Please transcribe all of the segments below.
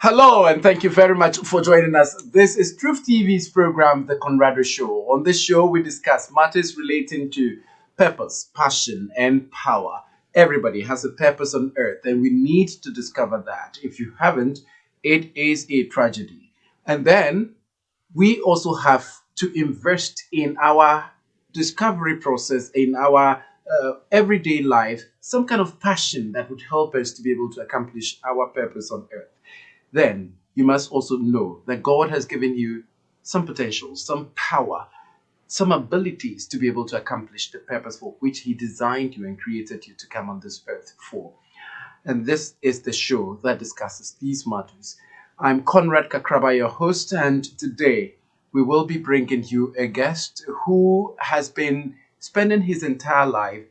Hello, and thank you very much for joining us. This is Truth TV's program, The Conrado Show. On this show, we discuss matters relating to purpose, passion, and power. Everybody has a purpose on earth, and we need to discover that. If you haven't, it is a tragedy. And then we also have to invest in our discovery process, in our everyday life, some kind of passion that would help us to be able to accomplish our purpose on earth. Then you must also know that God has given you some potential, some power, some abilities to be able to accomplish the purpose for which He designed you and created you to come on this earth for. And this is the show that discusses these matters. I'm Conrad Kakraba, your host, and today we will be bringing you a guest who has been spending his entire life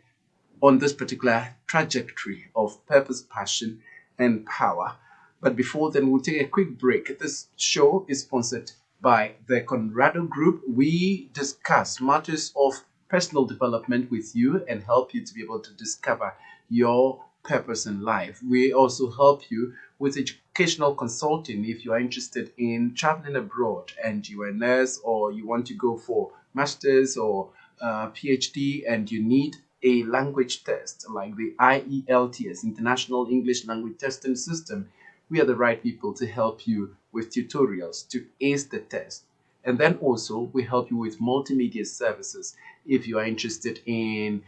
on this particular trajectory of purpose, passion, and power. But before then, we'll take a quick break. This show is sponsored by the Conrado Group. We discuss matters of personal development with you and help you to be able to discover your purpose in life. We also help you with educational consulting if you are interested in traveling abroad and you are a nurse or you want to go for master's or PhD and you need a language test like the IELTS, International English Language Testing System. We are the right people to help you with tutorials to ace the test. And then also we help you with multimedia services if you are interested in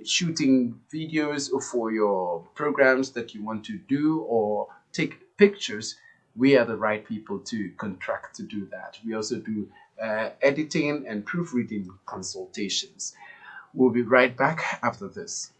shooting videos for your programs that you want to do or take pictures. We are the right people to contract to do that. We also do editing and proofreading consultations. We'll be right back after this.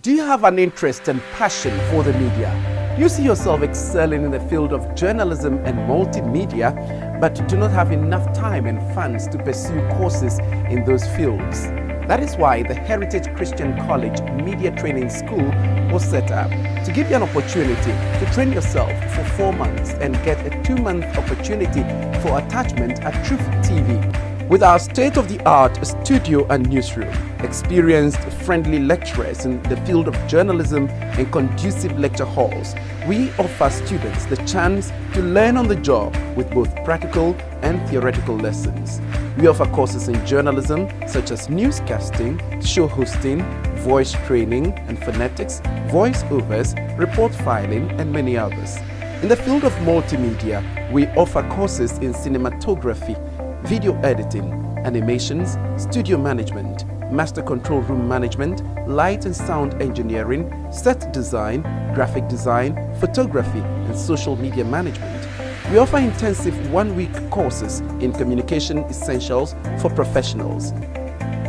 Do you have an interest and passion for the media? You see yourself excelling in the field of journalism and multimedia, but do not have enough time and funds to pursue courses in those fields. That is why the Heritage Christian College Media Training School was set up to give you an opportunity to train yourself for 4 months and get a 2-month opportunity for attachment at Truth TV. With our state-of-the-art studio and newsroom, experienced friendly lecturers in the field of journalism and conducive lecture halls, we offer students the chance to learn on the job with both practical and theoretical lessons. We offer courses in journalism such as newscasting, show hosting, voice training and phonetics, voice-overs, report filing, and many others. In the field of multimedia, we offer courses in cinematography, video editing, animations, studio management, master control room management, light and sound engineering, set design, graphic design, photography, and social media management. We offer intensive 1-week courses in communication essentials for professionals.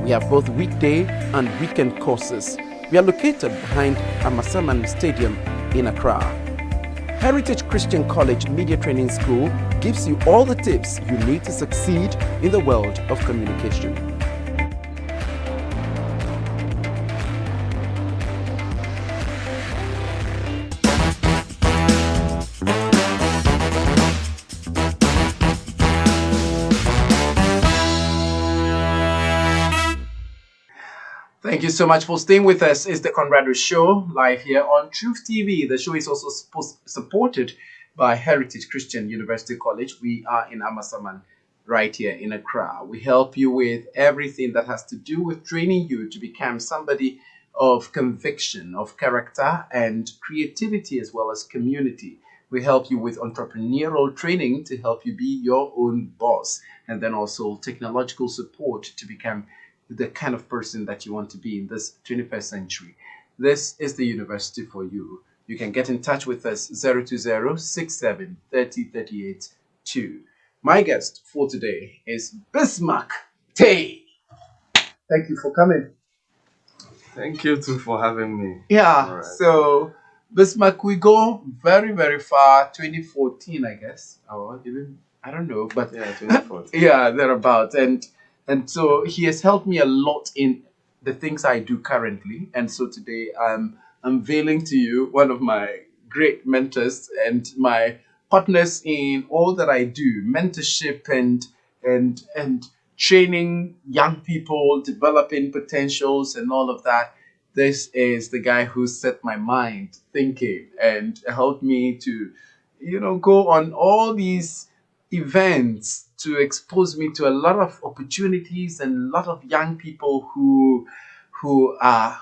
We have both weekday and weekend courses. We are located behind Amasaman Stadium in Accra. Heritage Christian College Media Training School gives you all the tips you need to succeed in the world of communication. Thank you so much for staying with us. It's the Conrado Show, live here on Truth TV. The show is also supported by Heritage Christian University College. We are in Amasaman, right here in Accra. We help you with everything that has to do with training you to become somebody of conviction, of character, and creativity, as well as community. We help you with entrepreneurial training to help you be your own boss, and then also technological support to become the kind of person that you want to be in this 21st century. This is the university for you. You can get in touch with us 020-6730-38-2. My guest for today is Bismark Tay. Thank you for coming. Thank you too for having me. Yeah, right. So Bismark, we go very, very far, 2014, I guess. Or even, I don't know, but yeah, 2014. Yeah, thereabout. And so he has helped me a lot in the things I do currently. And so today I'm unveiling to you one of my great mentors and my partners in all that I do, mentorship and training young people, developing potentials, and all of that. This is the guy who set my mind thinking and helped me to, go on all these events to expose me to a lot of opportunities and a lot of young people who are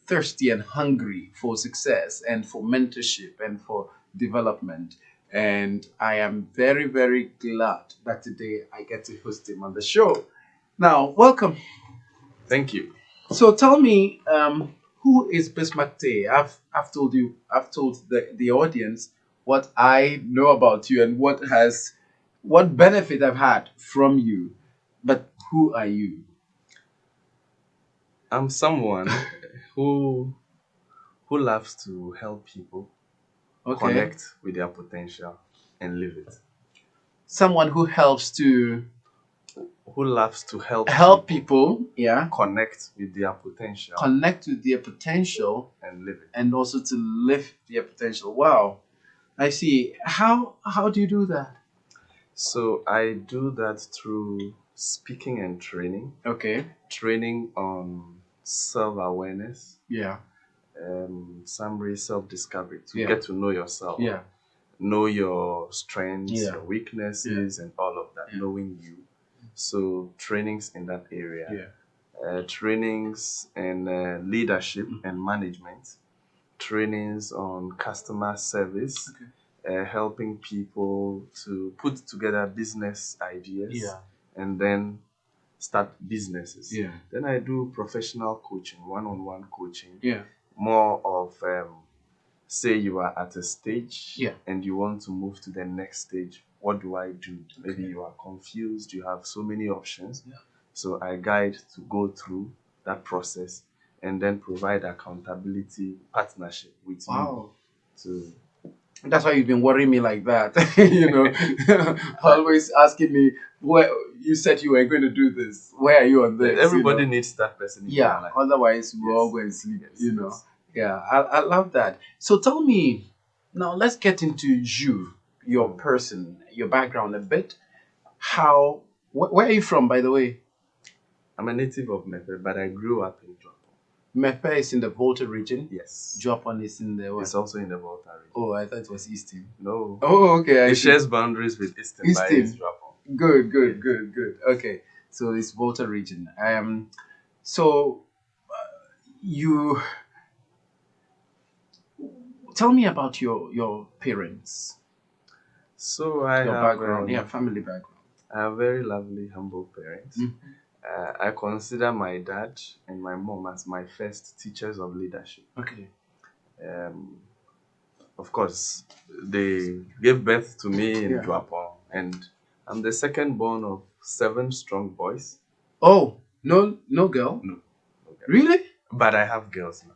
thirsty and hungry for success and for mentorship and for development. And I am very, very glad that today I get to host him on the show. Now, welcome. Thank you. So tell me, who is Bismark Day? I've told the audience what I know about you and what benefit I've had from you. But who are you? I'm someone who who loves to help people Okay. connect with their potential and live it. Someone who helps to Who loves to help people, yeah, connect with their potential connect with their potential and live it. and also to live their potential. Wow. I see. How do you do that? So I do that through speaking and training, Okay. training on self-awareness, Yeah. summary self-discovery to Yeah. get to know yourself, Yeah. know your strengths, Yeah. your weaknesses, and all of that, Yeah. knowing you. So trainings in that area, trainings in leadership and management, trainings on customer service, helping people to put together business ideas Yeah. and then start businesses. Yeah. Then I do professional coaching, one-on-one coaching, Yeah. more of say you are at a stage Yeah. and you want to move to the next stage. What do I do? Maybe you are confused, you have so many options. Yeah. So I guide to go through that process and then provide accountability partnership with Wow. you. That's why you've been worrying me like that. Always asking me, where you said you were going to do this. Where are you on this? Everybody needs that person in their Yeah. life. Otherwise, we're all going to sleep. Yeah. I love that. So tell me now. Let's get into you, your person, your background a bit. Where are you from, by the way? I'm a native of Mepe, but I grew up in Japan. Mepe is in the Volta region. Yes. Japan is in the what? It's also in the Volta region. Oh, I thought it was Eastern. No. Oh, okay. It shares boundaries with Eastern. But it's Japan. Good. Okay, so it's Volta region. So you tell me about your parents. So I Your have background, family background. I have very lovely, humble parents. I consider my dad and my mom as my first teachers of leadership. Okay. Of course, they gave birth to me in Japan, and I'm the second born of 7 strong boys. Oh, no girl? No girl. Really? But I have girls now.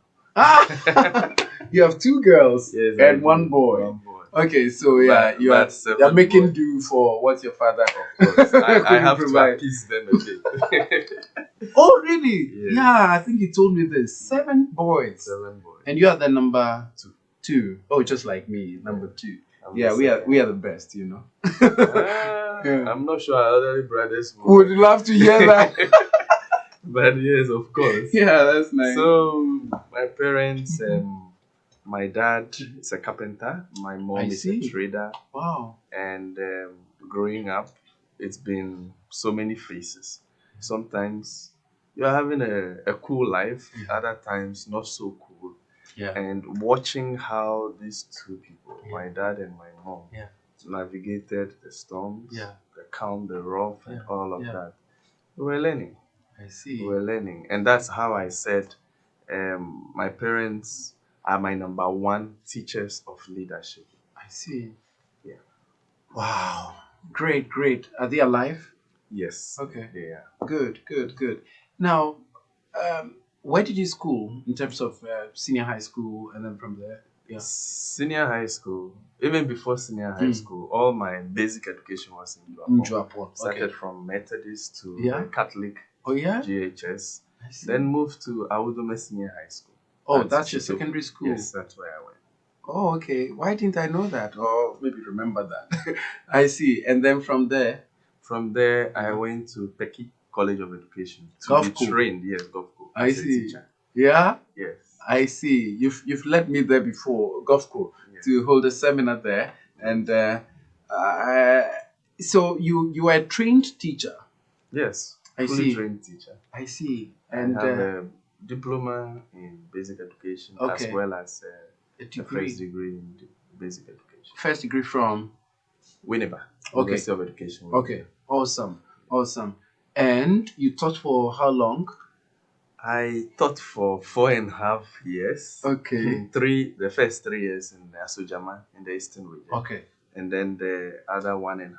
You have 2 girls and one boy. One boy. Okay, so you're making do for what your father. Of course, I have provide. to appease them again. Oh, really? Yes. Yeah, I think you told me this. 7 boys. 7 boys. And you are the number 2. 2. Oh, just like me, number 2. I'm We are the best, I'm not sure our elderly brothers would love to hear that. But yes, of course. Yeah, that's nice. So my parents, my dad is a carpenter, my mom is a trader. Wow. And growing up, it's been so many phases. Sometimes you're having a cool life, other times not so cool. Yeah. And watching how these 2 people, my dad and my mom, navigated the storms, the calm, the rough, and all of that. We were learning. I see. We were learning. And that's how I said my parents are my number 1 teachers of leadership. I see. Yeah. Wow. Great. Are they alive? Yes. Okay. Yeah. Good. Now, where did you school in terms of senior high school and then from there? Yeah. Senior high school, even before senior high school, all my basic education was in Japan. Started from Methodist to the Catholic GHS. Then moved to Awudome Senior High School. Oh, that's your secondary school? Yes, that's where I went. Oh, okay. Why didn't I know that? Or maybe remember that. I see. And then from there? From there, I went to Peki College of Education to be trained. Yes, GovCo. I see. Teacher. Yeah. Yes. I see. You've led me there before, GovCo, to hold a seminar there, and so you are a trained teacher. Yes, fully trained teacher. I see. And I have a diploma in basic education as well as a first degree in basic education. First degree from Winneba, University of Education. Okay, awesome. And you taught for how long? I taught for 4.5 years. Okay. The first 3 years in Asojama in the Eastern region. Okay. And then the other 1.5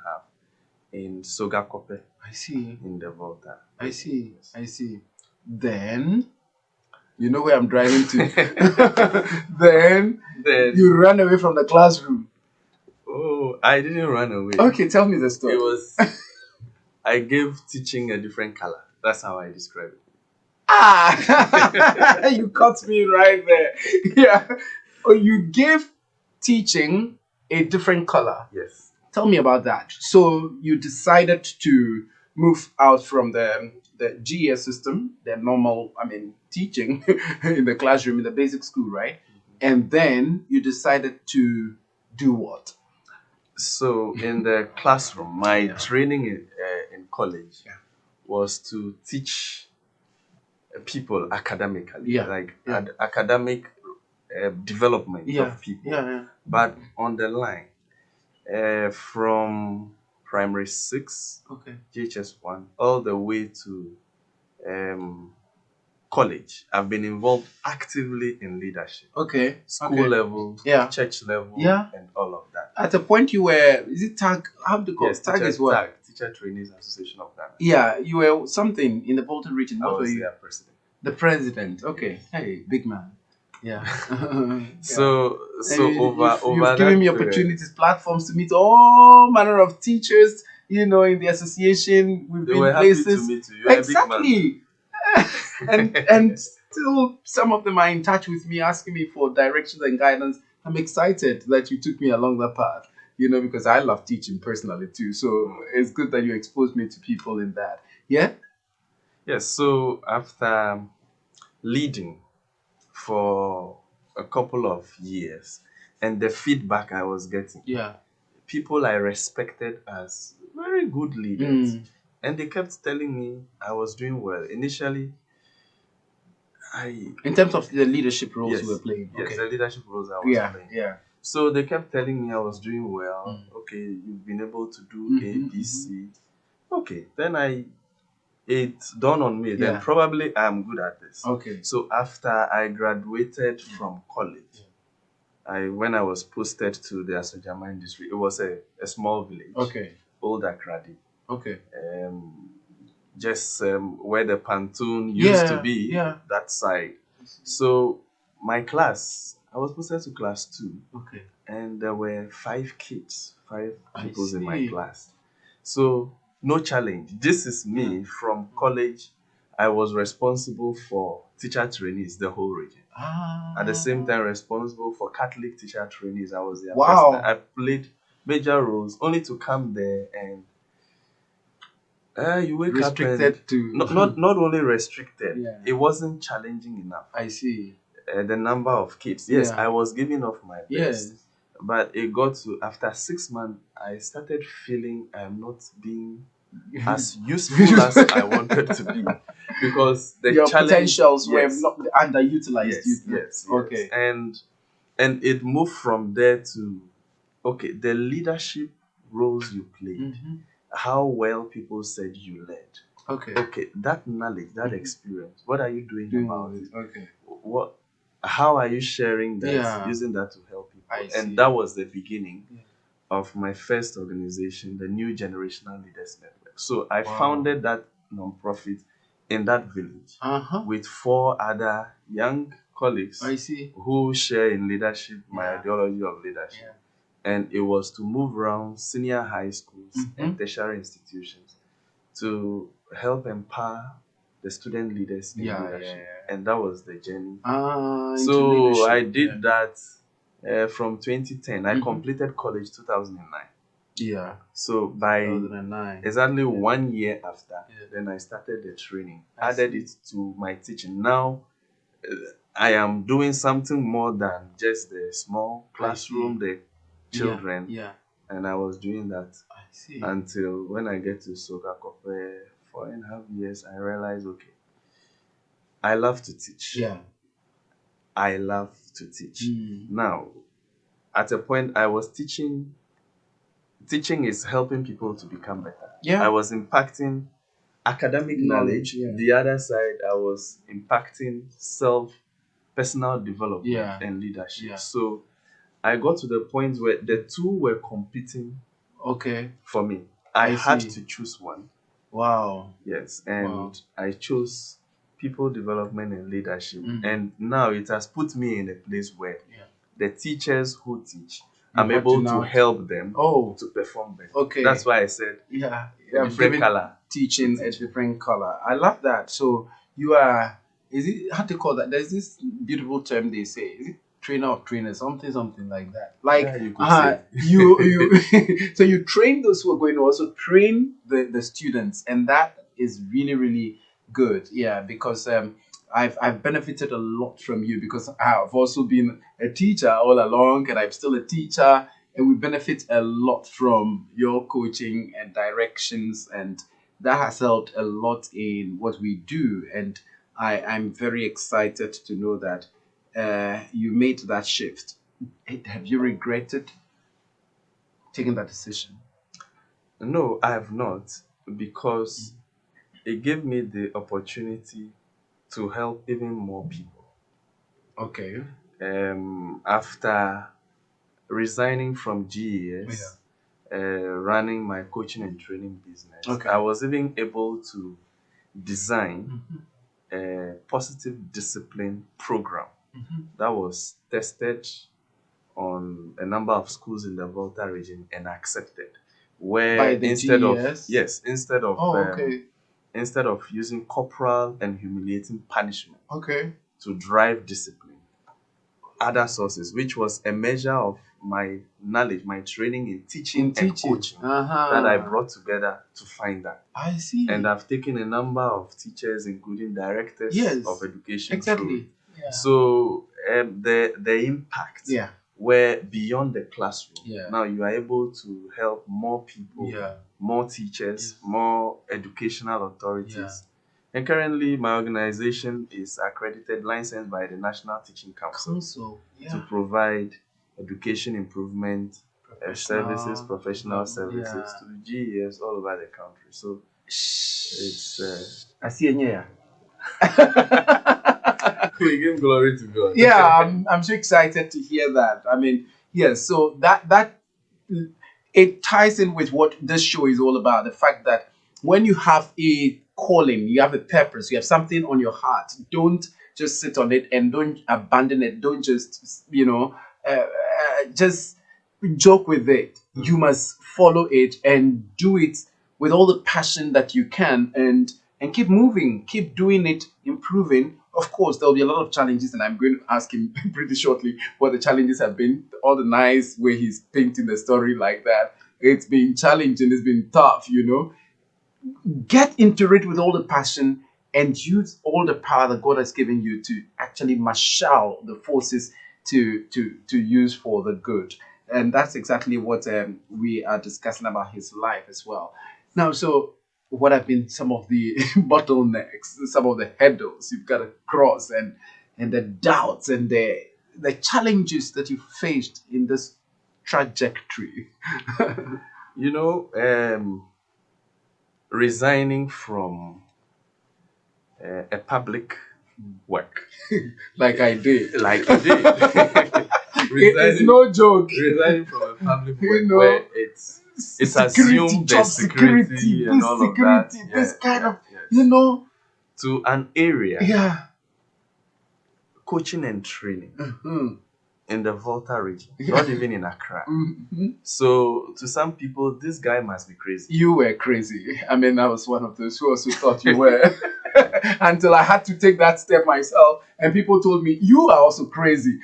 in Sogakope. I see. In the Volta. I see. Then, you know where I'm driving to. then you ran away from the classroom. Oh, I didn't run away. Okay, tell me the story. It was, I gave teaching a different color. That's how I describe it. You caught me right there. Yeah. Oh, you gave teaching a different color. Yes. Tell me about that. So you decided to move out from the GS system, the normal, teaching in the classroom in the basic school, right? And then you decided to do what? So in the classroom, my training in college was to teach people academically, academic development of people. But on the line, from primary 6, JHS 1, all the way to college, I've been involved actively in leadership. School level, church level, and all of that. At a point you were, is it TAG? How do you call it? TAG is what? TAG, Teacher Trainees Association of Ghana. Yeah, you were something in the Bolton region. What I was were you? their president. The president. Okay. Hey, big man. Yeah. So you've given me opportunities, platforms to meet all manner of teachers. In the association, we've been places. Happy to meet you. Exactly. and still, some of them are in touch with me, asking me for directions and guidance. I'm excited that you took me along that path. Because I love teaching personally too. So it's good that you exposed me to people in that. Yeah. Yes. So after leading for a couple of years, and the feedback I was getting, people I respected as very good leaders, and they kept telling me I was doing well. Initially, in terms of the leadership roles you were playing. Yes, the leadership roles I was playing. Yeah. So they kept telling me I was doing well. Okay, you've been able to do A, B, C. Okay, then it dawned on me then probably I'm good at this. Okay. So after I graduated from college, when I was posted to the Asojama industry, it was a small village. Okay. Old Akradi. Okay. Just where the pontoon used to be, that side. So my class, I was posted to class 2. Okay. And there were 5 people in my class. So no challenge. This is me from college. I was responsible for teacher trainees, the whole region. At the same time, responsible for Catholic teacher trainees. I was their president. I played major roles only to come there and you wake restricted up to not only restricted. It wasn't challenging enough. I see. The number of kids. Yes, I was giving off my best. But it got to after 6 months, I started feeling I'm not being as useful as I wanted to be because your potentials were not underutilized. Yes. Okay. And it moved from there to the leadership roles you played, how well people said you led. Okay, that knowledge, that experience, what are you doing about it? Okay. How are you sharing that, using that to help people? And that was the beginning of my first organization, the New Generational Leaders Network. So I founded that nonprofit in that village with 4 other young colleagues who share in leadership, my ideology of leadership. And it was to move around senior high schools and tertiary institutions to help empower the student leaders in leadership. And that was the journey. So I did that from 2010. I completed college 2009. Yeah. So by 2009. exactly 1 year after, then I started the training, added it to my teaching. Now I am doing something more than just the small classroom, the children. Yeah. And I was doing that until when I get to Soka for 4.5 years, I realized, okay, I love to teach. Yeah. I love to teach. Now, at a point, I was teaching. Teaching is helping people to become better. Yeah. I was impacting academic knowledge. The other side, I was impacting personal development and leadership. So I got to the point where the two were competing for me. I had to choose one. Wow. Yes, and I chose people development and leadership. And now it has put me in a place where the teachers who teach, I'm able to help them to perform better. That's why I said different color. Teaching a different color. I love that. So you are, is it, how to call that? There's this beautiful term they say. Is it trainer of trainers? Something like that. Like you could say. you so you train those who are going to also train the students, and that is really, really good. Yeah, because I've benefited a lot from you, because I've also been a teacher all along, and I'm still a teacher, and we benefit a lot from your coaching and directions, and that has helped a lot in what we do. And I'm very excited to know that you made that shift. Have you regretted taking that decision? No, I have not, because it gave me the opportunity to help even more people. Okay. After resigning from GES, running my coaching and training business, I was even able to design a positive discipline program that was tested on a number of schools in the Volta region and accepted. Where instead of using corporal and humiliating punishment to drive discipline, other sources, which was a measure of my knowledge, my training in teaching and coaching that I brought together to find that. I see. And I've taken a number of teachers, including directors of education. Exactly. Yeah. So the impact were beyond the classroom. Now you are able to help more people, more teachers, more educational authorities. And currently, my organization is accredited, licensed by the National Teaching Council to provide education improvement services, professional services to the GES all over the country. So it's I see a we give glory to God. Yeah, I'm so excited to hear that. I mean, yes, so that it ties in with what this show is all about. The fact that when you have a calling, you have a purpose, you have something on your heart, don't just sit on it and don't abandon it. Don't just, just joke with it. You must follow it and do it with all the passion that you can, and keep moving, keep doing it, improving. Of course, there'll be a lot of challenges, and I'm going to ask him pretty shortly what the challenges have been. All the nice way he's painting the story like that. It's been challenging, it's been tough, Get into it with all the passion and use all the power that God has given you to actually marshal the forces to use for the good. And that's exactly what we are discussing about his life as well. Now, so what have been some of the bottlenecks, some of the hurdles you've got to cross, and the doubts and the challenges that you faced in this trajectory? Resigning from a public work. Like I did. Like you did. It's no joke. Resigning from a public work where it's assumed job the security and all of that. This kind of, to an area. Yeah. Coaching and training in the Volta region, not even in Accra. So to some people, this guy must be crazy. You were crazy. I mean, I was one of those who also thought you were. Until I had to take that step myself, and people told me, you are also crazy,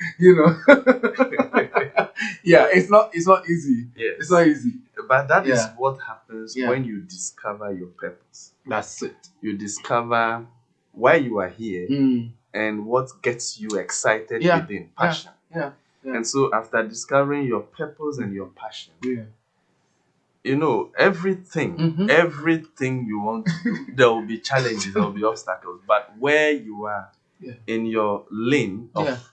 Yeah, it's not easy. Yes. It's not easy. but that is what happens when you discover your purpose. That's it. You discover why you are here and what gets you excited within, passion. And so after discovering your purpose and your passion, you know, everything you want to do, there will be challenges, there will be obstacles. But where you are in your lane of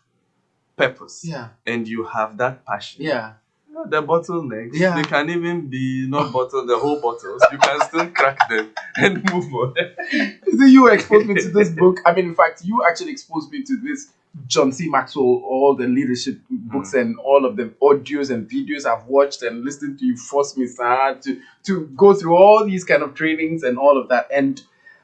purpose and you have that passion, you know, the bottlenecks, they can even be not bottle the whole bottles. You can still crack them and move on. So you exposed me to this book. I mean, in fact, you actually exposed me to this John C. Maxwell, all the leadership books and all of the audios and videos I've watched and listened to. You forced me, sir, to go through all these kind of trainings and all of that. And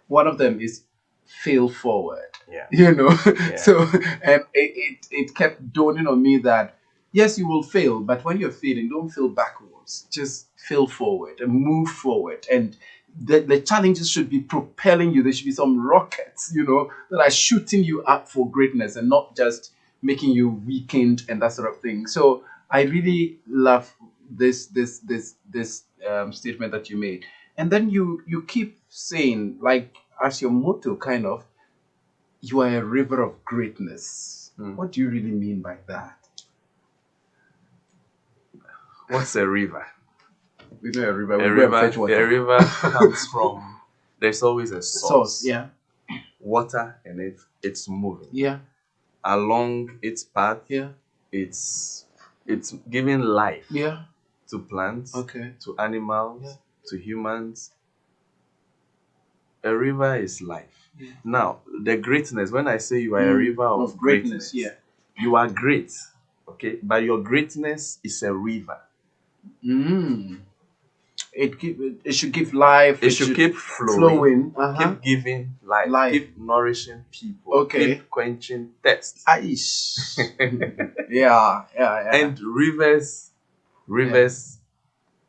one of them is fail forward. You know, so and it kept dawning on me that yes, you will fail, but when you're failing, don't fail backwards. Just fail forward and move forward. And the challenges should be propelling you. There should be some rockets, you know, that are shooting you up for greatness and not just making you weakened and that sort of thing. So I really love this statement that you made. And then you keep saying, like, as your motto, kind of, you are a river of greatness. What do you really mean by that? What's a river? We know a river. A river comes from, there's always a source. Water in it, it's moving. Along its path, it's giving life to plants, to animals, to humans. A river is life. Now, the greatness, when I say you are a river of greatness, you are great, okay? But your greatness is a river. It should give life. It should keep flowing. Keep giving life. Keep nourishing people. Keep quenching thirst. And rivers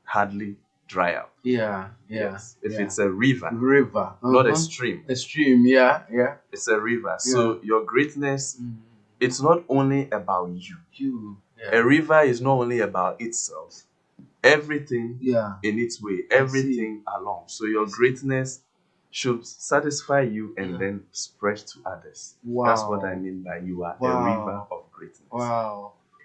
hardly dry up. If it's a river, not a stream. A stream, It's a river. So your greatness, it's not only about you. A river is not only about itself. Everything in its way, everything along. So your greatness should satisfy you and then spread to others. That's what I mean by you are a river of greatness.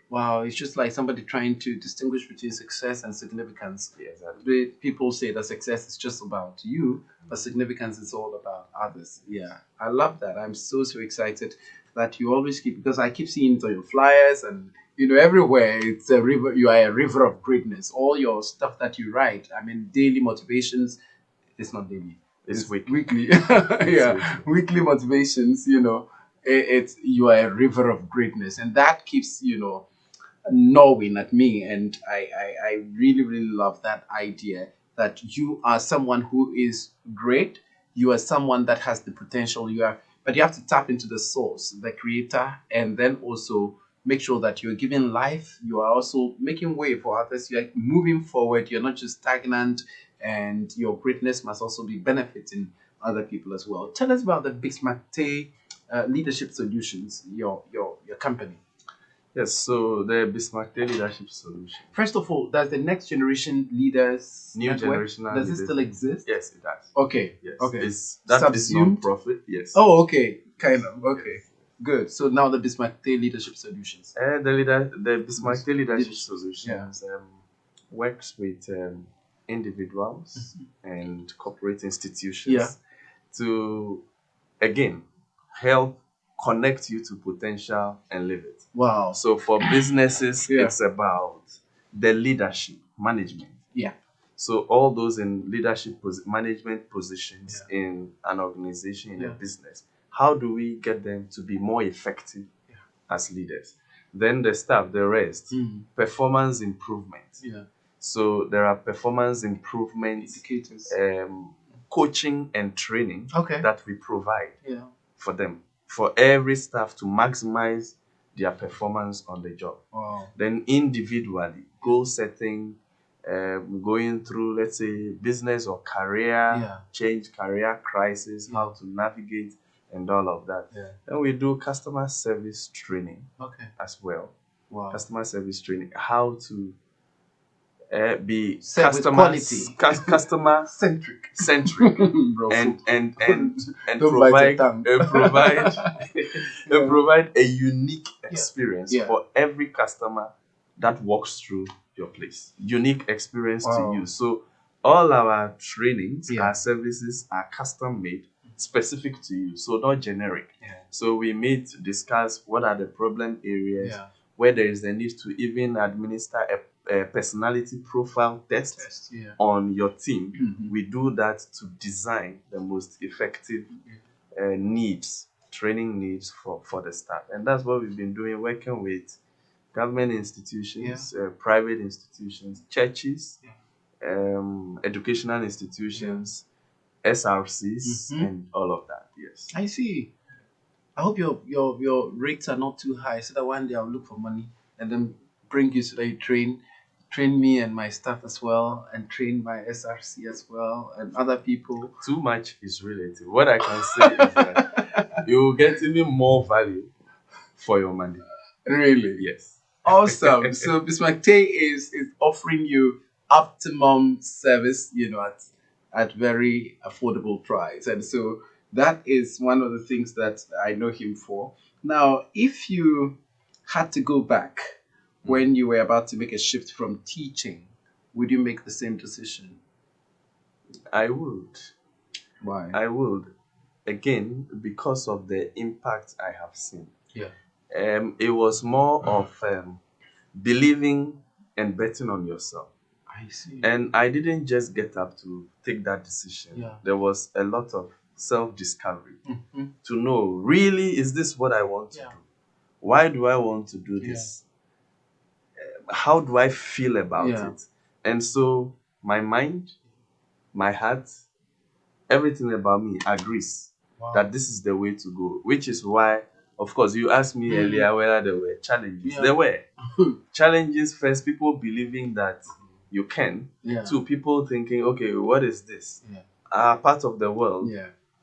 Wow, it's just like somebody trying to distinguish between success and significance. Exactly. People say that success is just about you, but significance is all about others. I love that. I'm so excited that you always keep, because I keep seeing it on your flyers and, you know, everywhere. It's a river. You are a river of greatness. All your stuff that you write, I mean, daily motivations. It's not daily. It's weekly. Weekly. Weekly motivations. You know, you are a river of greatness, and that keeps, you know, gnawing at me. And I really love that idea that you are someone who is great. You are someone that has the potential. But you have to tap into the source, the creator, and then also make sure that you're giving life. You are also making way for others. You're moving forward. You're not just stagnant, and your greatness must also be benefiting other people as well. Tell us about the Bismark Leadership Solutions, your company. Yes, so the Bismark Leadership Solution. First of all, does the Next Generation Leaders New Network, Generational does it still exist? Yes, it does. Okay. Yes. Okay. That is non-profit. Yes. Oh, okay. Kind of. Okay. Good. So now the Bismarck Leadership Solutions. The Bismarck Leadership Solutions works with individuals and corporate institutions to, again, help connect you to potential and live it. Wow. So for businesses, it's about the leadership, management. So all those in leadership management positions in an organization, in a business, how do we get them to be more effective as leaders? Then the staff, the rest, performance improvement. So there are performance improvement indicators, coaching and training that we provide for them, for every staff to maximize their performance on the job. Then individually, goal setting, going through, let's say, business or career change, career crisis, how to navigate and all of that. Then we do customer service training as well. Customer service training, how to be quality, customer centric, and provide provide a unique experience for every customer that walks through your place. Unique experience to you. So all our trainings, our services are custom made, specific to you, so not generic. So we meet to discuss what are the problem areas where there is a need to even administer a personality profile test on your team. We do that to design the most effective training needs for the staff. And that's what we've been doing, working with government institutions, private institutions, churches, educational institutions, SRCs, and all of that. Yes. I see. I hope your rates are not too high, so that one day I'll look for money and then bring you so that you train me and my staff as well, and train my SRC as well, and other people. Too much is relative. What I can say is that you will get even more value for your money. Really? Yes. Awesome. So Bismark is offering you optimum service, at very affordable price. And so that is one of the things that I know him for. Now, if you had to go back when you were about to make a shift from teaching, would you make the same decision? I would. Why? I would. Again, because of the impact I have seen. Yeah. It was more of believing and betting on yourself. I see. And I didn't just get up to take that decision. Yeah. There was a lot of self-discovery to know, really, is this what I want to do? Why do I want to do this? How do I feel about it? And so my mind, my heart, everything about me agrees that this is the way to go, which is why, of course, you asked me earlier whether there were challenges. There were challenges. First, people believing that you can. Two, people thinking, okay, what is this? Our part of the world,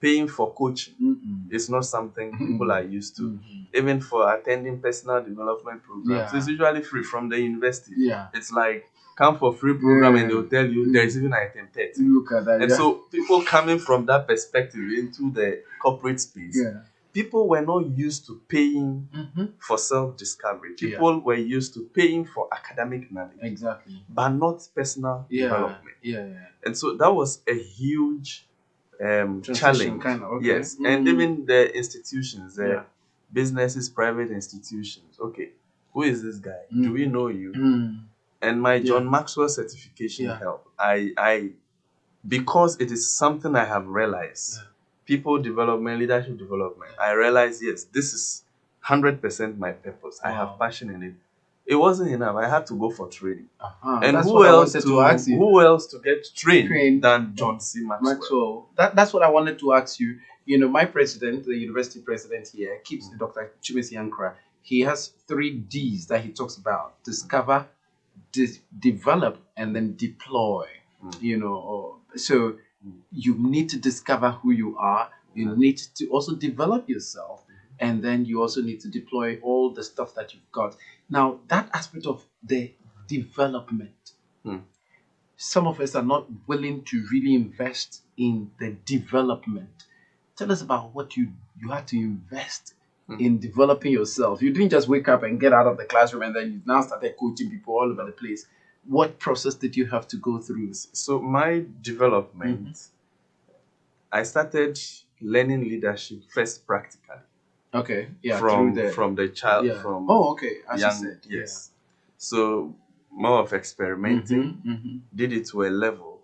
paying for coaching is not something people are used to. Even for attending personal development programs, it's usually free from the university. It's like, come for free program and they'll tell you there is even item 30. Look at that. And so people coming from that perspective into the corporate space, people were not used to paying for self-discovery. People were used to paying for academic knowledge. Exactly. But not personal development. And so that was a huge challenge. Kind of, yes. And even the institutions, the businesses, private institutions. Okay, who is this guy? Do we know you? And my John Maxwell certification helped. I because it is something I have realized. People development, leadership development. I realized, yes, this is 100% my purpose. I have passion in it. It wasn't enough. I had to go for training. And who else to get trained than John C. Maxwell? That's what I wanted to ask you. My president, the university president here, keeps Dr. Chimesi Ankara. He has 3 Ds that he talks about: discover, develop, and then deploy. So you need to discover who you are. You need to also develop yourself, and then you also need to deploy all the stuff that you've got. Now, that aspect of the development, some of us are not willing to really invest in the development. Tell us about what you had to invest in developing yourself. You didn't just wake up and get out of the classroom and then you now started coaching people all over the place. What process did you have to go through? So my development, I started learning leadership first practically. Okay, from the child, from as young, you said, yes. So more of experimenting, did it to a level.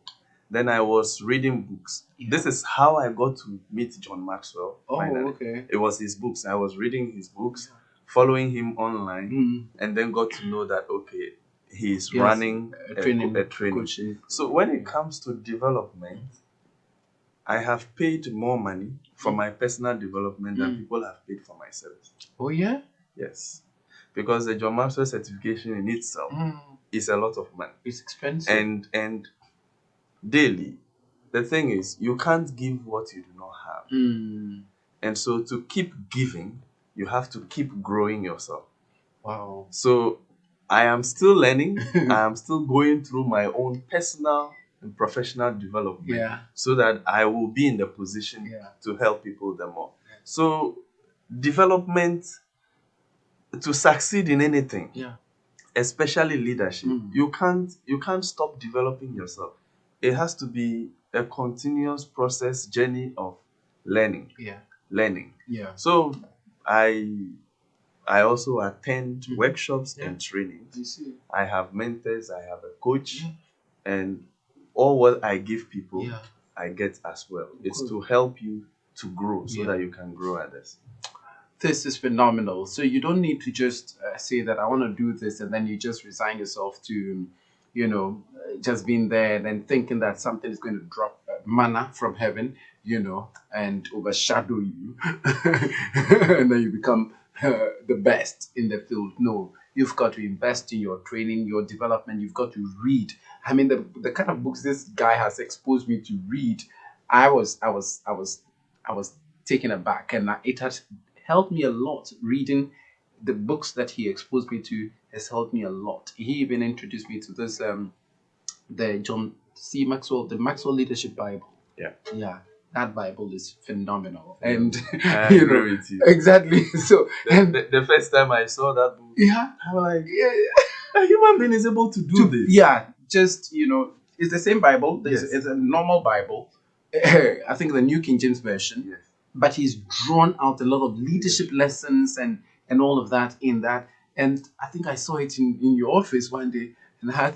Then I was reading books. This is how I got to meet John Maxwell. Finally. It was his books. I was reading his books, following him online, and then got to know that he's running a training. Coaching. So when it comes to development, I have paid more money for my personal development than people have paid for my service. Oh yeah? Yes. Because the John Maxwell certification in itself is a lot of money. It's expensive. And daily, the thing is, you can't give what you do not have. And so to keep giving, you have to keep growing yourself. Wow. So I am still learning. I am still going through my own personal and professional development so that I will be in the position to help people the more. So development, to succeed in anything, especially leadership, you can't stop developing yourself. It has to be a continuous process journey of learning. So I also attend workshops and trainings. I have mentors, I have a coach, and all what I give people, I get as well. It's to help you to grow so that you can grow others. This is phenomenal. So you don't need to just say that I want to do this and then you just resign yourself to, just being there and then thinking that something is going to drop manna from heaven, and overshadow you. And then you become the best in the field. No, you've got to invest in your training, your development. You've got to read. I mean, the kind of books this guy has exposed me to read, I was taken aback, and it has helped me a lot. Reading the books that he exposed me to has helped me a lot. He even introduced me to this the John C. Maxwell, the Maxwell Leadership Bible. Yeah, that Bible is phenomenal. And I agree with you. Exactly. So the first time I saw that book, I'm like, a human being is able to do this. Yeah, just it's the same Bible. It's a normal Bible. I think the New King James Version. But he's drawn out a lot of leadership lessons and all of that in that. And I think I saw it in your office one day, and I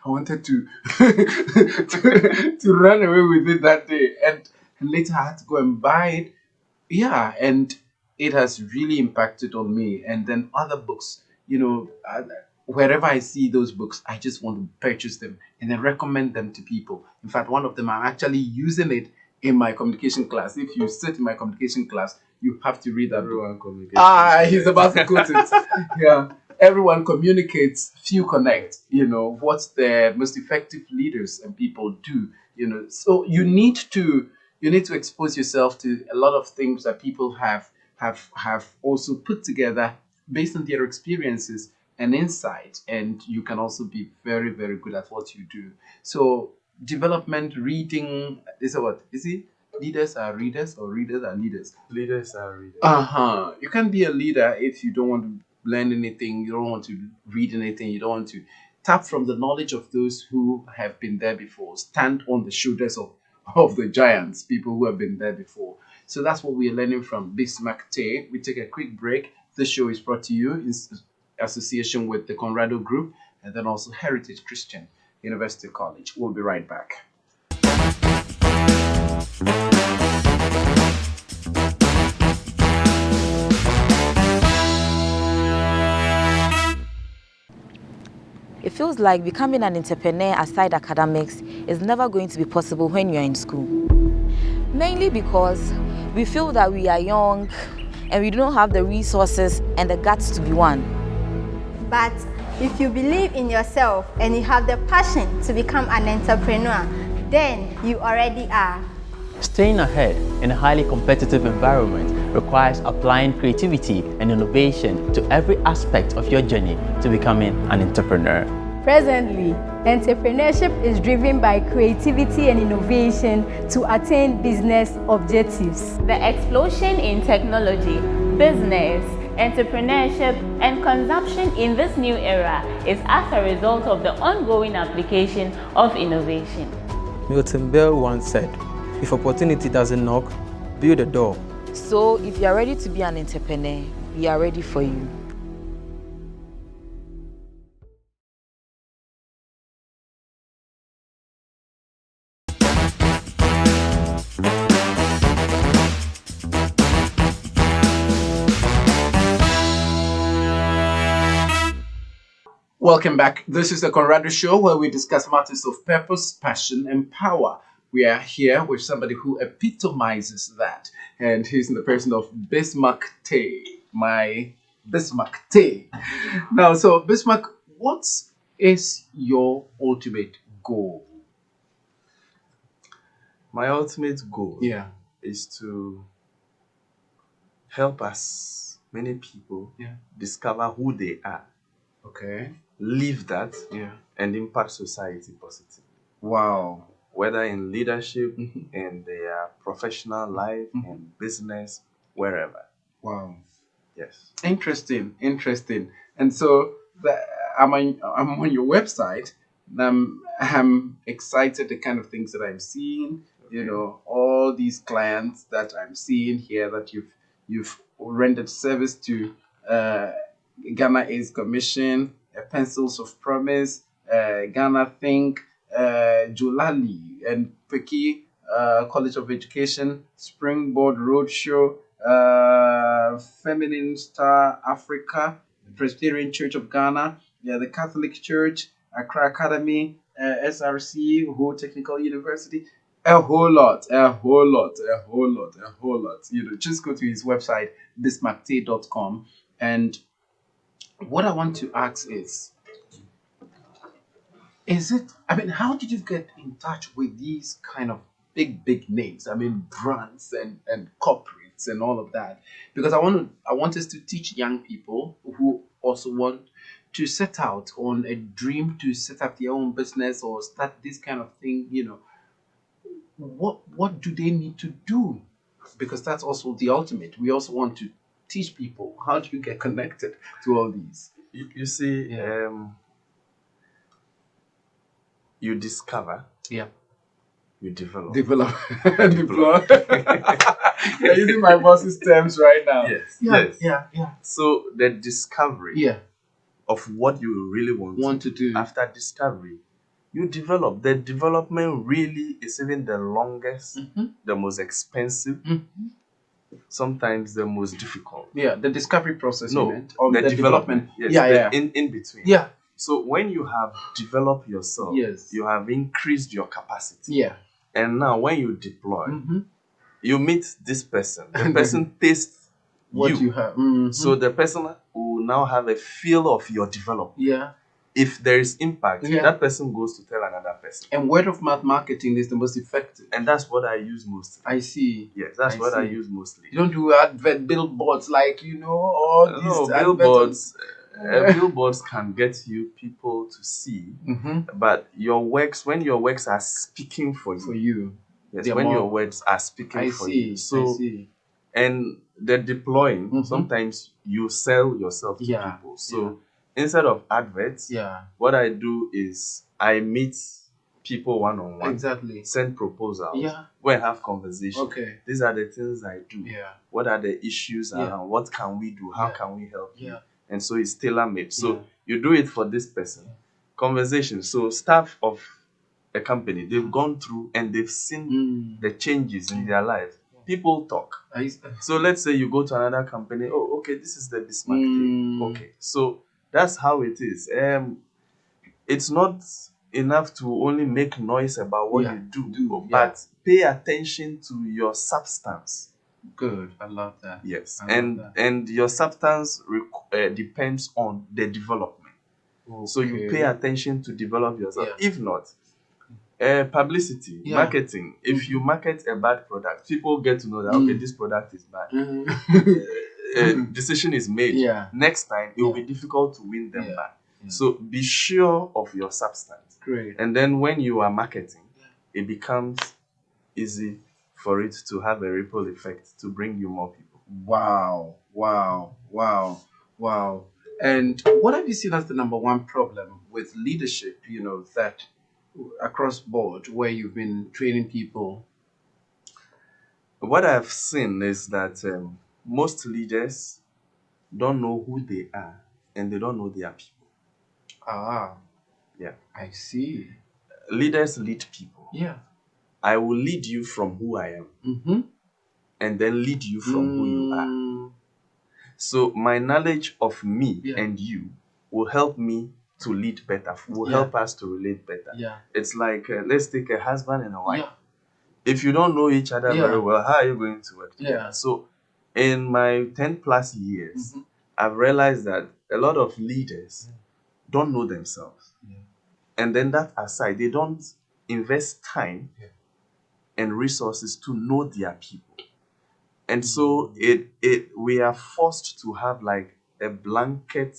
wanted to to run away with it that day. And later I had to go and buy it. Yeah, and it has really impacted on me. And then other books, wherever I see those books, I just want to purchase them and then recommend them to people. In fact, one of them, I'm actually using it in my communication class. If you sit in my communication class, you have to read that book. He's about to quote it. Everyone communicates, few connect. What's the most effective leaders and people do. So you need to expose yourself to a lot of things that people have also put together based on their experiences and insight, and you can also be very, very good at what you do. So development, reading, what is it? Leaders are readers or readers are leaders? Leaders are readers. You can't be a leader if you don't want to learn anything, you don't want to read anything, you don't want to tap from the knowledge of those who have been there before. Stand on the shoulders of the giants, people who have been there before. So that's what we are learning from Bismark Tay. We take a quick break. This show is brought to you in association with the Conrado Group and then also Heritage Christian University College. We'll be right back. It feels like becoming an entrepreneur aside academics is never going to be possible when you're in school. Mainly because we feel that we are young and we don't have the resources and the guts to be one. But if you believe in yourself and you have the passion to become an entrepreneur, then you already are. Staying ahead in a highly competitive environment requires applying creativity and innovation to every aspect of your journey to becoming an entrepreneur. Presently, entrepreneurship is driven by creativity and innovation to attain business objectives. The explosion in technology, business, entrepreneurship, and consumption in this new era is as a result of the ongoing application of innovation. Milton Berle once said, "If opportunity doesn't knock, build a door." So if you are ready to be an entrepreneur, we are ready for you. Welcome back. This is the Conrado Show, where we discuss matters of purpose, passion, and power. We are here with somebody who epitomizes that, and he's in the person of Bismark Tay, my Bismark Tay. Now, so Bismark, what is your ultimate goal? My ultimate goal is to help as many people discover who they are Okay. Live that. Yeah. And impact society positively. Wow. Whether in leadership, in their professional life, in business, wherever. Wow. Yes. Interesting. And so I'm on your website. And I'm excited the kind of things that I'm seeing. Okay. You know, all these clients that I'm seeing here that you've rendered service to. Ghana Ace Commission, Pencils of Promise, Ghana Think, Julali and Peki College of Education, Springboard Roadshow, Feminine Star Africa, Presbyterian Church of Ghana, the Catholic Church, Accra Academy, SRC, Ho Technical University. A whole lot. You know, just go to his website, bismark.com. And what I want to ask is it, I mean, how did you get in touch with these kind of big names? I mean, brands and corporates and all of that? Because I want us to teach young people who also want to set out on a dream to set up their own business or start this kind of thing, you know. What do they need to do? Because that's also the ultimate. We also want to teach people how do you get connected to all these. You see, you discover. Yeah. You develop. Deploy. You're using my boss's terms right now. Yes. Yeah. So the discovery of what you really want to do. After discovery, you develop. The development really is even the longest, the most expensive, sometimes the most difficult. Yeah, the discovery process. No, the development. Yes, in between. Yeah. So when you have developed yourself, you have increased your capacity. Yeah. And now when you deploy, you meet this person. The person tastes what you have. So the person will now have a feel of your development. Yeah. If there is impact, that person goes to tell another person. And word of mouth marketing is the most effective. And that's what I use mostly. I see. Yes, that's what I use mostly. You don't do advert billboards like, you know, all these billboards. Billboards can get you people to see, but when your works are speaking for you. Yes, when your words are speaking for you. So, and the deploying, sometimes you sell yourself to people. So instead of adverts, what I do is I meet people one-on-one. Exactly. Send proposals. Go and have conversations. Okay. These are the things I do. What are the issues around? What can we do? How can we help you? And so it's tailor-made. So you do it for this person. Conversation. So staff of a company, they've gone through and they've seen the changes in their life. People talk. So let's say you go to another company. Oh, okay, this is the Bismark thing. Okay. So that's how it is. It's not enough to only make noise about what you do, but pay attention to your substance. Good, I love that. Yes, and your substance depends on the development. Okay. So you pay attention to develop yourself. If not, publicity, marketing. If you market a bad product, people get to know that okay, this product is bad. Decision is made. Next time it will be difficult to win them back. So be sure of your substance. Great. And then when you are marketing, it becomes easy for it to have a ripple effect to bring you more people. Wow. And what have you seen as the number one problem with leadership, you know, that across board where you've been training people? What I've seen is that most leaders don't know who they are and they don't know their people. Yeah. I see. Leaders lead people. Yeah. I will lead you from who I am and then lead you from who you are. So my knowledge of me and you will help me to lead better, will help us to relate better. It's like, let's take a husband and a wife. If you don't know each other very well, how are you going to work together? So in my 10 plus years, I've realized that a lot of leaders don't know themselves. And then that aside, they don't invest time and resources to know their people. And so we are forced to have like a blanket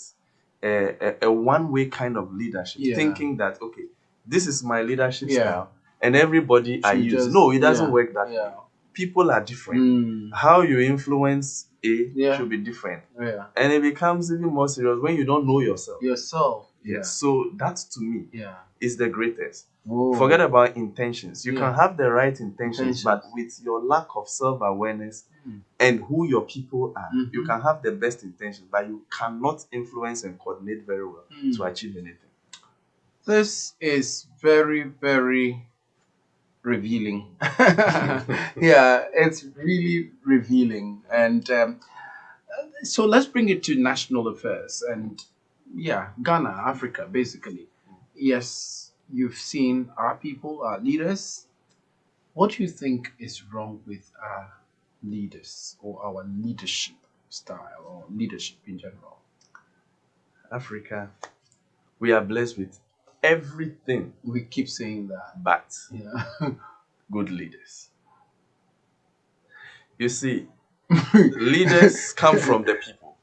a one-way kind of leadership, thinking that, okay, this is my leadership style, and everybody I use. No, it doesn't work that way. People are different. How you influence should be different. And it becomes even more serious when you don't know yourself. Yes. So that, to me, is the greatest. Whoa. Forget about intentions. You can have the right intentions, but with your lack of self-awareness and who your people are, you can have the best intentions, but you cannot influence and coordinate very well to achieve anything. This is very, very revealing. Yeah, it's really revealing. And so let's bring it to national affairs. And Ghana, Africa, basically. Yes, you've seen our people, our leaders. What do you think is wrong with our leaders or our leadership style or leadership in general? Africa, we are blessed with everything. We keep saying that. But good leaders. You see, leaders come from the people.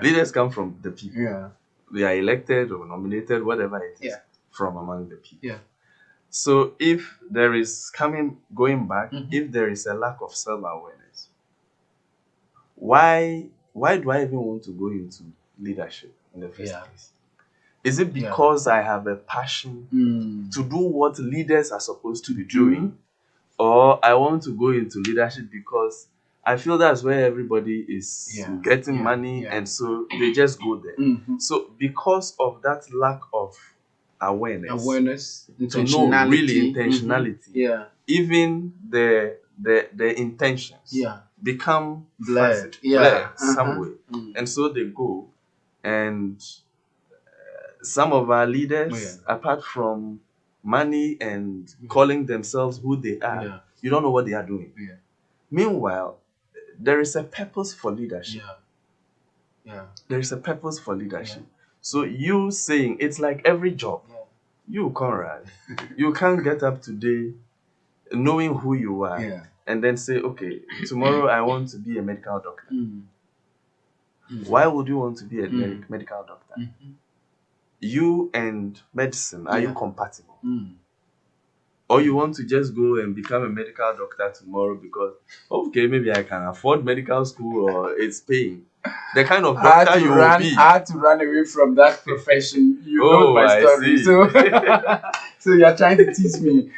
Leaders come from the people. They are elected or nominated, whatever it is, from among the people. So if there is going back, if there is a lack of self-awareness, why do I even want to go into leadership in the first place? Is it because I have a passion to do what leaders are supposed to be doing? Or I want to go into leadership because I feel that's where everybody is getting money, and so they just go there. So because of that lack of awareness, to know really intentionality, even the intentions become blurred some way. And so they go, and some of our leaders, apart from money and calling themselves who they are, you don't know what they are doing. Meanwhile, there is a purpose for leadership. There is a purpose for leadership. So you saying, it's like every job. You, Conrad, you can't get up today knowing who you are and then say, okay, tomorrow I want to be a medical doctor. Why would you want to be a medical doctor? You and medicine, are you compatible? Or you want to just go and become a medical doctor tomorrow because, okay, maybe I can afford medical school or it's paying. The kind of doctor you will be. I had to run away from that profession. You know my story. So you're trying to teach me.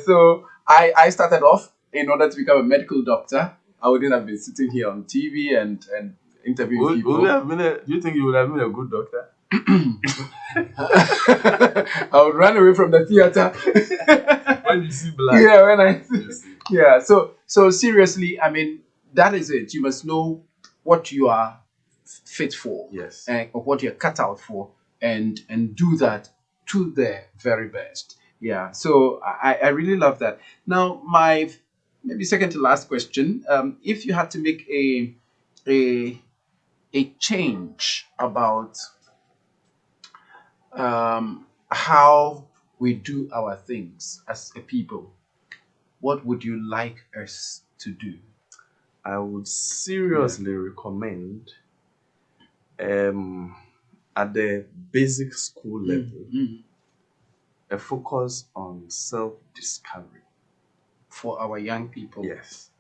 So I started off in order to become a medical doctor. I wouldn't have been sitting here on TV and interviewing people. Do you think you would have been a good doctor? I would run away from the theater when you see black. So seriously, I mean, that is it. You must know what you are fit for, or what you're cut out for, and do that to the very best. So I really love that. Now, my maybe second to last question: if you had to make a change about how we do our things as a people, what would you like us to do? I would seriously recommend at the basic school level a focus on self-discovery for our young people. Yes.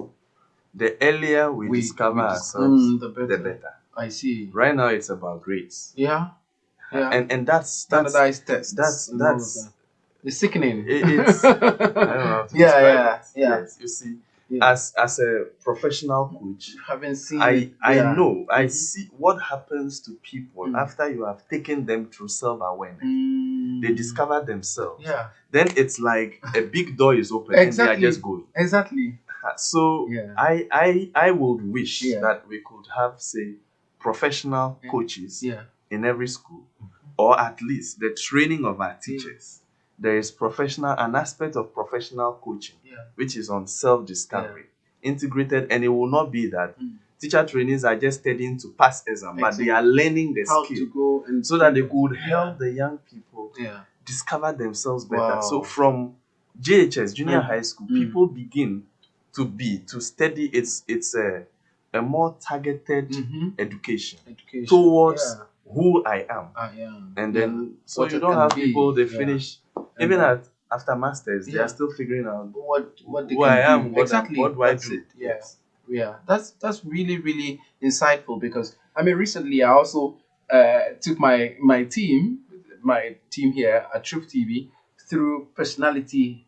The earlier we discover ourselves, the better. I see. Right now it's about grades. And that's standardized tests. That's it's sickening. It's I don't know how to describe it. Yes, you see, as a professional coach, having seen I know I see what happens to people after you have taken them through self-awareness. They discover themselves. Then it's like a big door is open and they are just going. So I would wish that we could have, say, professional coaches in every school, or at least the training of our teachers. There is an aspect of professional coaching, which is on self-discovery, integrated, and it will not be that teacher trainees are just studying to pass exam, but they are learning the skill so that they could help the young people discover themselves better. So from JHS, junior high school, people begin to study its a more targeted education towards who I am. And then, so you don't have people, they finish, even after masters, they are still figuring out what they who can I am, do. Exactly. what do I That's do. it. Yeah. That's really, really insightful, because I mean, recently I also took my team here at Truth TV through personality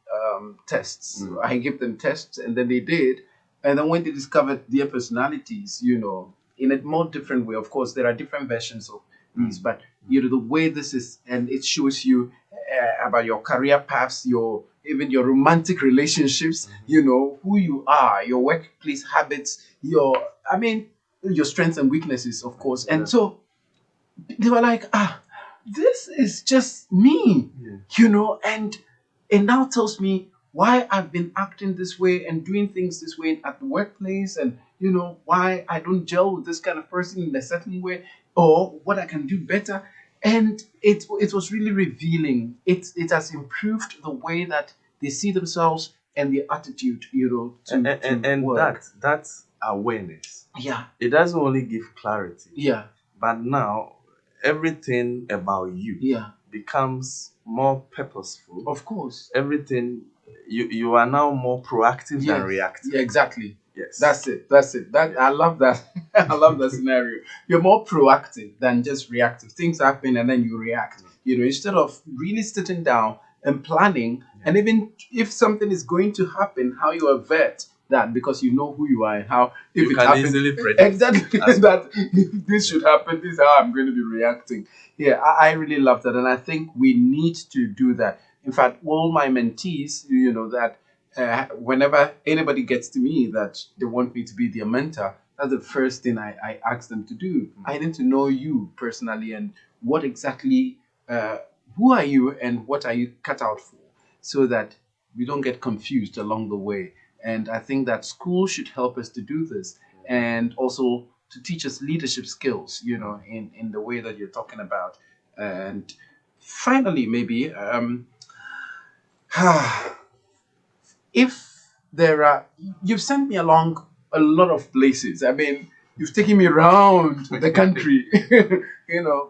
tests. I give them tests, and then they did, and then when they discovered their personalities, in a more different way. Of course, there are different versions of these, but the way this is, and it shows you about your career paths, even your romantic relationships, who you are, your workplace habits, your strengths and weaknesses, of course. And so they were like, this is just me, and it now tells me why I've been acting this way and doing things this way at the workplace, and why I don't gel with this kind of person in a certain way, or what I can do better. And it was really revealing. It has improved the way that they see themselves and their attitude, and work. that awareness. Yeah. It doesn't only give clarity. Yeah. But now everything about you becomes more purposeful. Of course. Everything you are now more proactive than reactive. Yeah, exactly. Yes. That's it. I love that. I love that scenario. You're more proactive than just reactive. Things happen and then you react. Instead of really sitting down and planning, and even if something is going to happen, how you avert that, because you know who you are and how if you it can happens, easily predict exactly that if this should happen, this is how I'm going to be reacting. Yeah, I really love that, and I think we need to do that. In fact, all my mentees, that whenever anybody gets to me that they want me to be their mentor, that's the first thing I ask them to do. I need to know you personally, and what exactly, who are you and what are you cut out for, so that we don't get confused along the way. And I think that school should help us to do this, and also to teach us leadership skills, in the way that you're talking about. And finally, maybe, if there are, you've sent me along a lot of places. I mean, you've taken me around the country,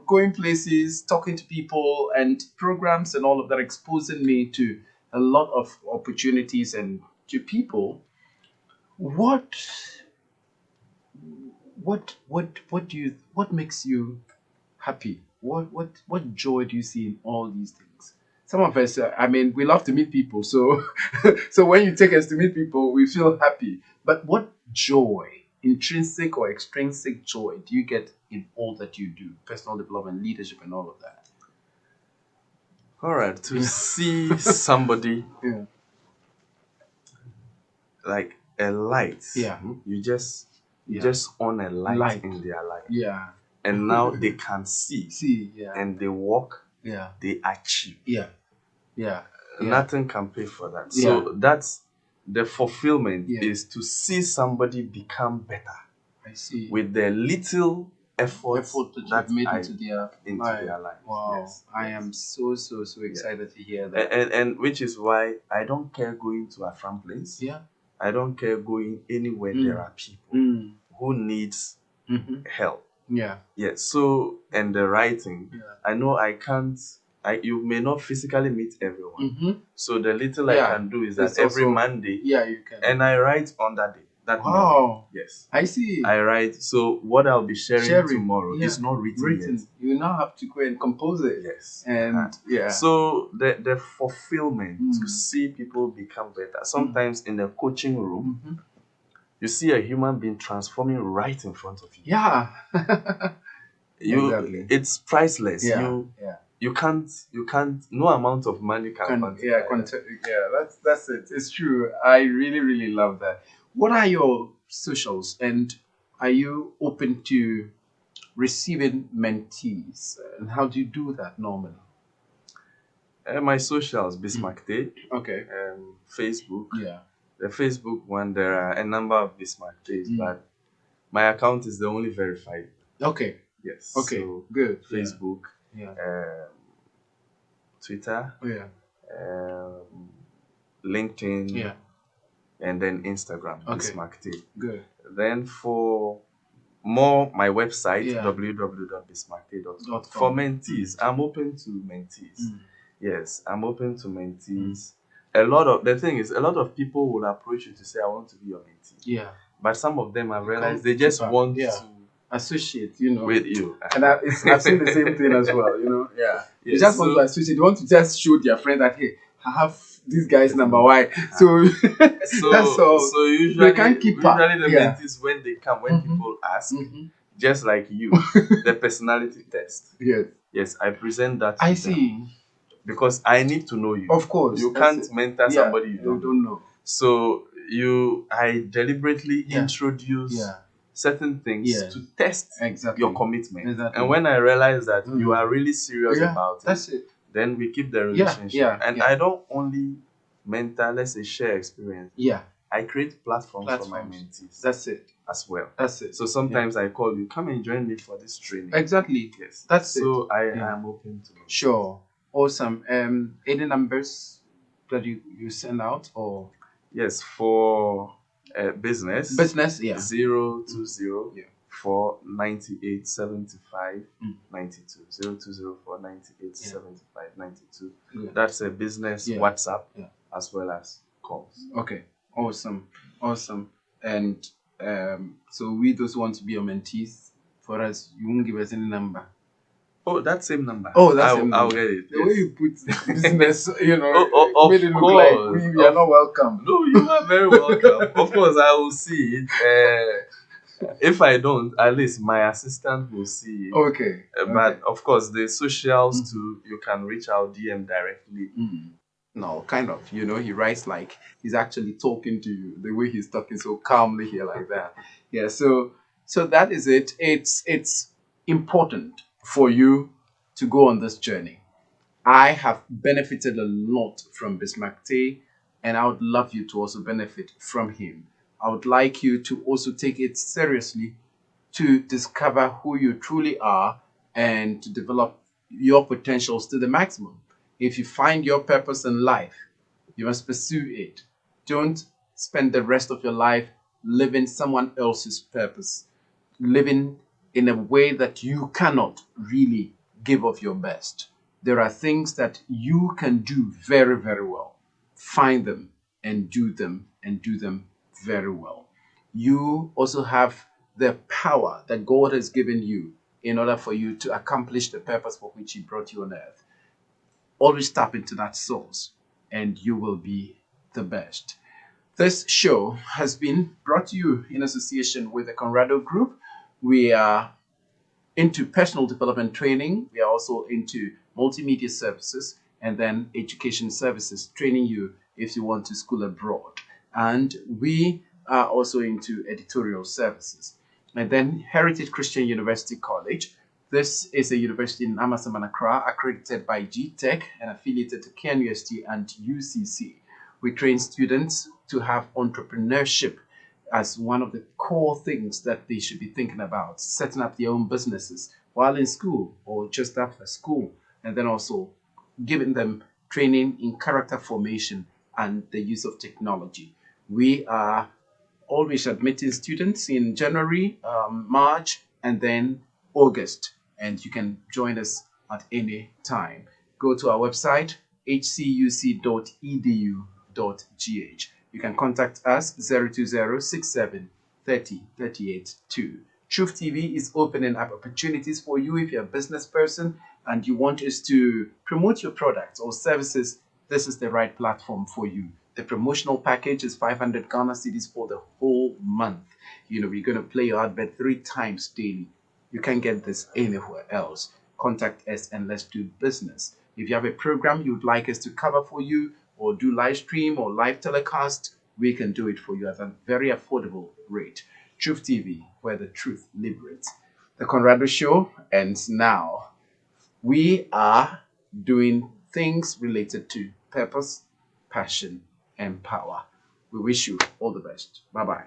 going places, talking to people, and programs and all of that, exposing me to a lot of opportunities and to people. What makes you happy? What joy do you see in all these things? Some of us, we love to meet people. So, so when you take us to meet people, we feel happy. But what joy, intrinsic or extrinsic joy, do you get in all that you do? Personal development, leadership, and all of that. All right, to see somebody like a light. Yeah. You just on a light in their life. Yeah. And now they can see. Yeah. And they walk. Yeah. They achieve. Yeah. Yeah. Nothing can pay for that. So that's the fulfillment, is to see somebody become better. I see. With the little effort that you've made into their life. Wow. Yes. I am so excited to hear that. And which is why I don't care going to a farm place. Yeah. I don't care going anywhere there are people who needs help. Yeah. Yeah. So, and the writing, I know you may not physically meet everyone. So the little I can do is that every Monday, you can. and I write on that day. That wow. Morning. Yes. I see. I write. So what I'll be sharing tomorrow is not written yet. You now have to go and compose it. Yes. And So the fulfillment to see people become better. Sometimes in a coaching room, you see a human being transforming right in front of you. Yeah. Exactly. It's priceless. Yeah. You can't. No amount of money can. That's it. It's true. I really, really love that. What are your socials, and are you open to receiving mentees? And how do you do that normally? My socials, Bismark Day. Okay. Facebook. Yeah. The Facebook one, there are a number of Bismark Days, but my account is the only verified. Okay. Yes. Okay. So good. Facebook. Yeah. Twitter. Yeah. LinkedIn. Yeah. And then Instagram. Okay. Bismark Day. Good. Then for more, my website, www.bismark.com. For mentees, I'm open to mentees. Yes, I'm open to mentees. A lot of people will approach you to say, I want to be your mentee. Yeah. But some of them have realized they just want to associate, with you. And I've seen the same thing as well, Yeah. They just want to associate. They want to just show their friend that, hey, I have this guy's number. Why? So that's all. So usually they can't keep up. The mentees, when they come, when people ask, just like you, the personality test. Yes, I present that to them. Because I need to know you. Of course. You can't mentor somebody you don't know. So I deliberately introduce certain things to test your commitment. And when I realize that you are really serious about it, then we keep the relationship. I don't only mentor, let's say, share experience. I create platforms for my mentees. That's it. As well. That's it. So sometimes I call you, come and join me for this training. Exactly. Yes. That's it. So I am open to it. Sure. Awesome. Any numbers that you send out or? Yes, for business, 020 for 98 75 92 020 for 98 75 92. That's a business WhatsApp as well as calls. Okay, awesome. And so we those who want to be your mentees, for us, you won't give us any number. Oh, that same number. Oh, that's same number. I'll get it. The way you put business, of made it look like we are not welcome. No, you are very welcome. Of course, I will see it. If I don't, at least my assistant will see it. Okay. But of course, the socials too, you can reach out DM directly. No, kind of. He writes like he's actually talking to you. The way he's talking so calmly here like that. Yeah. So that is it. It's important for you to go on this journey. I have benefited a lot from Bismark Tay, and I would love you to also benefit from him. I would like you to also take it seriously to discover who you truly are and to develop your potentials to the maximum. If you find your purpose in life, you must pursue it. Don't spend the rest of your life living someone else's purpose, living in a way that you cannot really give of your best. There are things that you can do very, very well. Find them and do them very well. You also have the power that God has given you in order for you to accomplish the purpose for which he brought you on earth. Always tap into that source and you will be the best. This show has been brought to you in association with the Conrado Group. We are into personal development training. We are also into multimedia services and then education services, training you if you want to school abroad. And we are also into editorial services. And then Heritage Christian University College. This is a university in Amasaman, Accra, accredited by GTech and affiliated to KNUST and UCC. We train students to have entrepreneurship as one of the core things that they should be thinking about, setting up their own businesses while in school or just after school, and then also giving them training in character formation and the use of technology. We are always admitting students in January, March, and then August, and you can join us at any time. Go to our website, hcuc.edu.gh. You can contact us 020-67 30 38 2. Truth TV is opening up opportunities for you if you're a business person and you want us to promote your products or services. This is the right platform for you. The promotional package is 500 Ghana cedis for the whole month. We're going to play your advert 3 times daily. You can't get this anywhere else. Contact us and let's do business. If you have a program you'd like us to cover for you, or do live stream or live telecast, we can do it for you at a very affordable rate. Truth TV, where the truth liberates. The Conrado Show ends now. We are doing things related to purpose, passion, and power. We wish you all the best. Bye-bye.